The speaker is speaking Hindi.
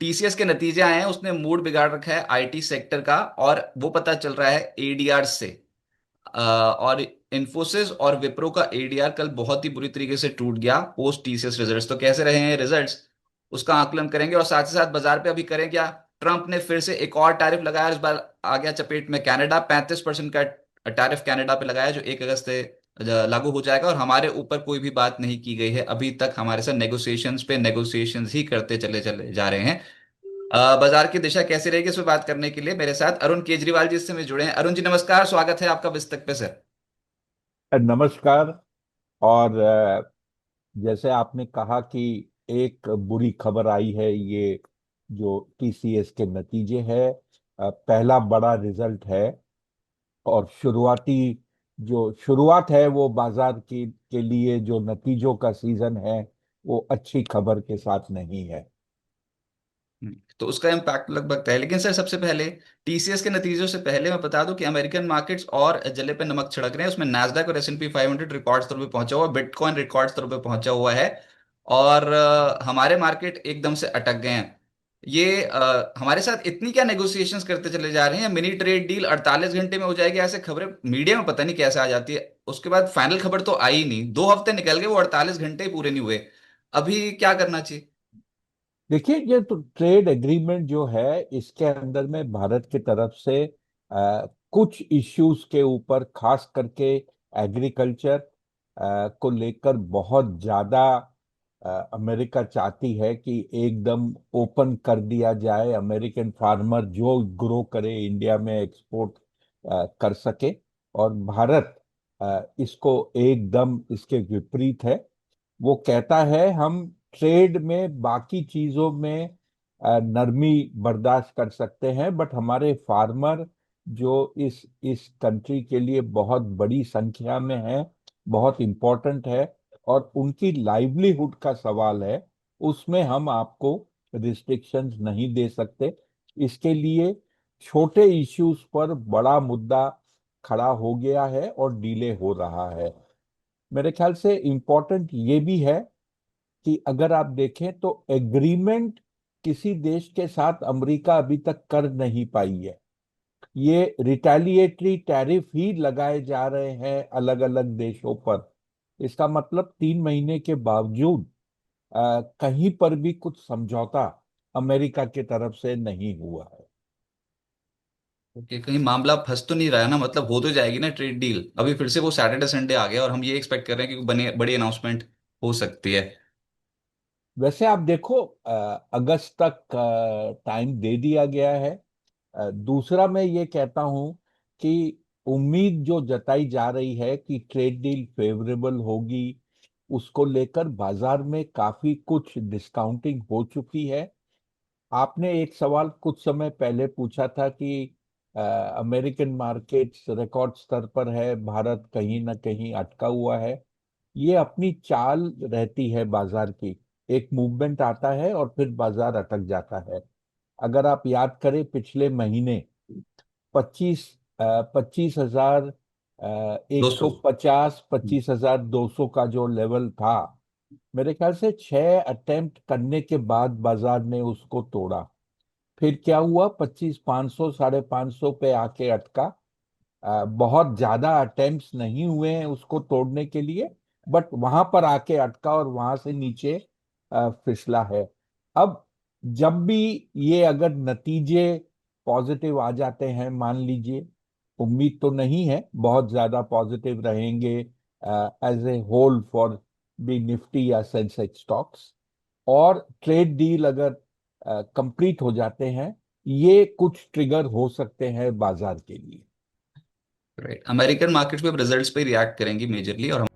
टीसीएस के नतीजे आए हैं, उसने मूड बिगाड़ रखा है आईटी सेक्टर का, और वो पता चल रहा है एडीआर से। और इन्फोसिस और विप्रो का एडीआर कल बहुत ही बुरी तरीके से टूट गया पोस्ट टीसीएस रिजल्ट्स। तो कैसे रहे हैं रिजल्ट्स, उसका आकलन करेंगे। और साथ ही साथ बाजार पे अभी करें क्या, ट्रंप ने फिर से एक और टैरिफ लगाया, इस बार आ गया चपेट में कनाडा। 35% का टैरिफ कनाडा पे लगाया, जो 1 अगस्त से लागू हो जाएगा। और हमारे ऊपर कोई भी बात नहीं की गई है अभी तक, हमारे साथ नेगोशिएशंस पे नेगोशिएशंस ही करते चले चले जा रहे हैं। बाजार की दिशा कैसी रहेगी, इस पे बात करने के लिए मेरे साथ अरुण केजरीवाल जी इससे में जुड़े हैं। अरुण जी नमस्कार, स्वागत है आपका विस्तक पे सर। नमस्कार। और जैसे आपने कहा कि एक बुरी खबर आई है, ये जो टीसीएस के नतीजे है, पहला बड़ा रिजल्ट है। और शुरुआती जो शुरुआत है वो बाजार की के लिए जो नतीजों का सीजन है वो अच्छी खबर के साथ नहीं है। तो उसका इम्पैक्ट लगभग तय है। लेकिन सर सबसे पहले टीसीएस के नतीजों से पहले मैं बता दूं कि अमेरिकन मार्केट्स और जले पे नमक छिड़क रहे हैं। उसमें नास्डैक और एसएनपी 500 रिकॉर्ड स्तर पे पहुंचा हुआ है, बिटकॉइन रिकॉर्ड स्तर पे पहुंचा हुआ है। और हमारे मार्केट एकदम से अटक गए हैं। ये हमारे साथ इतनी क्या नेगोशिएशंस करते चले जा रहे हैं, मिनी ट्रेड डील 48 घंटे में हो जाएगी, ऐसे खबरें मीडिया में पता नहीं कैसे आ जाती है। उसके बाद फाइनल खबर तो आई ही नहीं, 2 हफ्ते निकल गए, वो 48 घंटे ही पूरे नहीं हुए। अभी क्या करना चाहिए। देखिए, ये तो ट्रेड एग्रीमेंट जो है इसके अंदर में भारत की तरफ से कुछ इश्यूज के ऊपर, खास करके एग्रीकल्चर को लेकर बहुत ज्यादा अमेरिका चाहती है कि एकदम ओपन कर दिया जाए, अमेरिकन फार्मर जो ग्रो करे इंडिया में एक्सपोर्ट कर सके। और भारत इसको एकदम इसके विपरीत है। वो कहता है हम ट्रेड में बाकी चीजों में नरमी बर्दाश्त कर सकते हैं, बट हमारे फार्मर जो इस कंट्री के लिए बहुत बड़ी संख्या में है, बहुत इंपॉर्टेंट है, और उनकी लाइवलीहुड का सवाल है, उसमें हम आपको रिस्ट्रिक्शंस नहीं दे सकते। इसके लिए छोटे इश्यूज पर बड़ा मुद्दा खड़ा हो गया है और डिले हो रहा है। मेरे ख्याल से इम्पोर्टेंट ये भी है कि अगर आप देखें तो एग्रीमेंट किसी देश के साथ अमेरिका अभी तक कर नहीं पाई है। ये रिटेलिएटरी टैरिफ ही लगाए जा रहे हैं अलग अलग देशों पर। इसका मतलब 3 महीने के बावजूद कहीं पर भी कुछ समझौता अमेरिका की तरफ से नहीं हुआ है। ओके, कहीं मामला फंस तो नहीं रहा है ना, मतलब हो तो जाएगी ना ट्रेड डील। अभी फिर से वो सैटरडे संडे आ गया और हम ये एक्सपेक्ट कर रहे हैं कि बने बड़ी अनाउंसमेंट हो सकती है। वैसे आप देखो, अगस्त तक टाइम दे दिया गया है। दूसरा मैं ये कहता हूं कि उम्मीद जो जताई जा रही है कि ट्रेड डील फेवरेबल होगी, उसको लेकर बाजार में काफी कुछ डिस्काउंटिंग हो चुकी है। आपने एक सवाल कुछ समय पहले पूछा था कि अमेरिकन मार्केट्स रिकॉर्ड स्तर पर है, भारत कहीं ना कहीं अटका हुआ है। ये अपनी चाल रहती है बाजार की। एक मूवमेंट आता है और फिर बाजार अटक जाता है। अगर आप याद करें पिछले महीने 25 25,000 एक सौ 200। पचास 25,200 का जो लेवल था, मेरे ख्याल से 6 अटेम्प्ट करने के बाद बाजार ने उसको तोड़ा। फिर क्या हुआ, 25,500 550 पे आके अटका। बहुत ज्यादा अटेम्प्ट्स नहीं हुए हैं उसको तोड़ने के लिए, बट वहां पर आके अटका और वहां से नीचे फिसला है। अब जब भी ये अगर नतीजे पॉजिटिव आ जाते हैं, मान लीजिए, उम्मीद तो नहीं है बहुत ज्यादा पॉजिटिव रहेंगे as a whole for B Nifty या सेंसेक्स स्टॉक्स, और ट्रेड डील अगर कंप्लीट हो जाते हैं, ये कुछ ट्रिगर हो सकते हैं बाजार के लिए। राइट, अमेरिकन मार्केट्स में रिजल्ट्स पे रिएक्ट करेंगी मेजरली। और